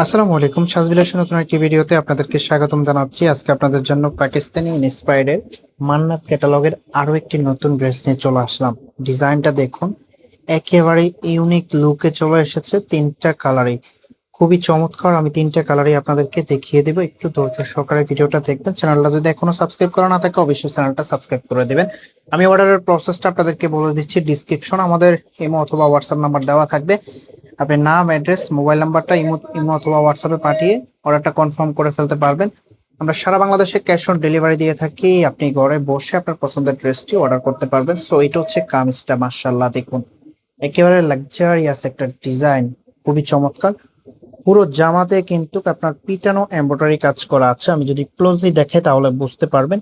আসসালামু আলাইকুম, সাজবিলাসের নতুন একটি ভিডিওতে আপনাদেরকে স্বাগতম জানাচ্ছি। আজকে আপনাদের জন্য পাকিস্তানি ইন্সপায়ার্ডের মান্নাত ক্যাটালগের আরো একটি নতুন ড্রেস নিয়ে চলে আসলাম। ডিজাইনটা দেখুন, একেবারে ইউনিক লুকে চলে এসেছে। তিনটা কালারই খুবই চমৎকার। আমি তিনটা কালারই আপনাদেরকে দেখিয়ে দেবো, একটু ধৈর্য সহকারে ভিডিওটা দেখবেন। চ্যানেলটা যদি এখনো সাবস্ক্রাইব করা না থাকে অবশ্যই চ্যানেলটা সাবস্ক্রাইব করে দেবেন। আমি অর্ডারের প্রসেসটা আপনাদেরকে বলে দিচ্ছি। ডিসক্রিপশন আমাদের ইমো অথবা হোয়াটসঅ্যাপ নাম্বার দেওয়া থাকবে। আপনি নাম, অ্যাড্রেস, মোবাইল নাম্বারটা ইমো অথবা হোয়াটসঅ্যাপে পাঠিয়ে অর্ডারটা কনফার্ম করে ফেলতে পারবেন। আমরা সারা বাংলাদেশে ক্যাশ অন ডেলিভারি দিয়ে থাকি। আপনি ঘরে বসে আপনার পছন্দের ড্রেসটি অর্ডার করতে পারবেন। সো এটা হচ্ছে কামিজটা, মাশাআল্লাহ দেখুন, একেবারে লাক্সারিয়াস একটা ডিজাইন, খুবই চমৎকার। পুরো জামাতে কিন্তু আপনার পিটানো এমব্রয়ডারি কাজ করা আছে। আমি যদি ক্লোজলি দেখাই তাহলে বুঝতে পারবেন।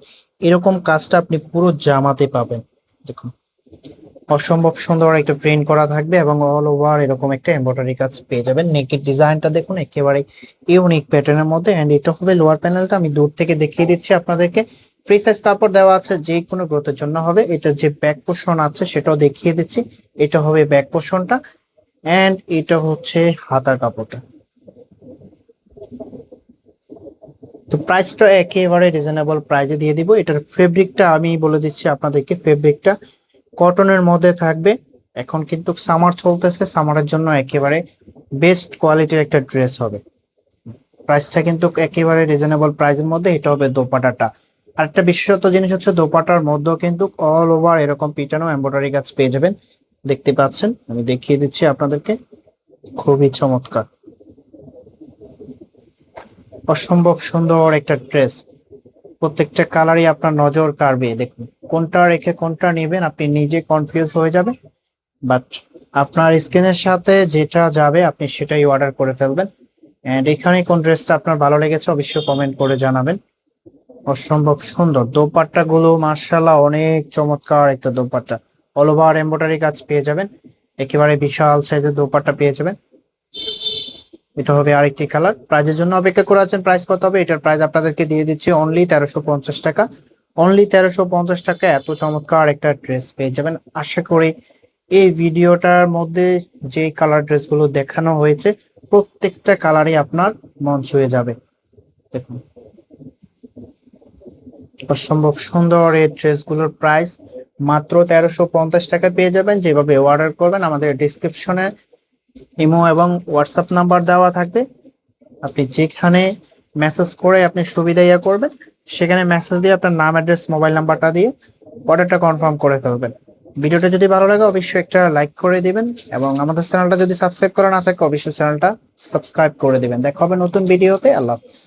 এরকম কাজটা আপনি পুরো জামাতে পাবেন। দেখুন, অসম্ভব সুন্দর একটা প্রিন্ট করা থাকবে এবং অল ওভার এরকম একটা এমব্রয়ডারি কাজ পেয়ে যাবেন। নেকের ডিজাইনটা দেখুন, একেবারে ইউনিক প্যাটার্নের মধ্যে। এন্ড এটা হবে লোয়ার প্যানেলটা। আমি দূর থেকে দেখিয়ে দিচ্ছি আপনাদেরকে। ফ্রি সাইজ কাপড় দেওয়া আছে, যে কোনো গ্রোথের জন্য হবে। এটার যে ব্যাক পোর্শন আছে সেটাও দেখিয়ে দিচ্ছি। এটা হবে ব্যাক পোর্শনটা, এন্ড এটা হচ্ছে হাতার কাপড়টা। তো প্রাইসটা একেবারে রিজনেবল প্রাইসে দিয়ে দিব। এটার ফেব্রিকটা আমি বলে দিচ্ছি আপনাদেরকে। ফেব্রিকটা কটনের মধ্যে থাকবে। এখন কিন্তু সামার চলতেছে, সামারের জন্য একেবারে বেস্ট কোয়ালিটির একটা ড্রেস হবে। প্রাইসটা কিন্তু একেবারে রিজনেবল প্রাইসের মধ্যে। এটা হবে দোপাটাটা। আরেকটা বিশেষত জিনিস হচ্ছে দোপাটার মধ্যেও কিন্তু অল ওভার এরকম পিটানো এমব্রয়ডারি কাজ পেয়ে যাবেন। দেখতে পাচ্ছেন, আমি দেখিয়ে দিচ্ছি আপনাদেরকে। খুবই চমৎকার, অসম্ভব সুন্দর একটা ড্রেস। প্রত্যেকটা কালারই আপনার নজর কাড়বে। দেখুন, কোনটা রেখে কোনটা নেবেন আপনি নিজে কনফিউজ হয়ে যাবে। বাট আপনার স্কিনের সাথে যেটা যাবে আপনি সেটাই অর্ডার করে ফেলবেন। এন্ড এখানে কোন ড্রেসটা আপনার ভালো লেগেছে অবশ্যই কমেন্ট করে জানাবেন। অসম্ভব সুন্দর দোপাট্টা গুলো, মার্শাল্লাহ, অনেক চমৎকার একটা দোপাট্টা। অল ওভার এমব্রয়ডারি কাজ পেয়ে যাবেন। একেবারে বিশাল সাইজের দোপাট্টা পেয়ে যাবেন। এটা হবে আরেকটি কালার। প্রাইজের জন্য অপেক্ষা করে আছেন। প্রাইস কত হবে? এটার প্রাইস আপনাদেরকে দিয়ে দিচ্ছি অনলি 1350 টাকা। অনলি 1350 টাকা এত চমৎকার একটা ড্রেস পেয়ে যাবেন। আশা করি এই ভিডিওটার মধ্যে যে কালার ড্রেসগুলো দেখানো হয়েছে প্রত্যেকটা কালারই আপনার মন ছুঁয়ে যাবে। দেখুন, অসম্ভব সুন্দর এই ড্রেসগুলোর প্রাইস মাত্র 1350 টাকা পেয়ে যাবেন। যেভাবে অর্ডার করবেন আমাদের ডিসক্রিপশনে ইমো এবং হোয়াটসঅ্যাপ নাম্বার দেওয়া থাকবে। আপনি যেখানে মেসেজ করে আপনি সুবিধা ইয়া করবেন, সেখানে মেসেজ দিয়ে আপনার নাম, অ্যাড্রেস, মোবাইল নাম্বারটা দিয়ে অর্ডারটা কনফার্ম করে ফেলবেন। ভিডিওটা যদি ভালো লাগে অবশ্যই একটা লাইক করে দিবেন এবং আমাদের চ্যানেলটা যদি সাবস্ক্রাইব করা না থাকে অবশ্যই চ্যানেলটা সাবস্ক্রাইব করে দিবেন। দেখা হবে নতুন ভিডিওতে। আল্লাহ হাফেজ।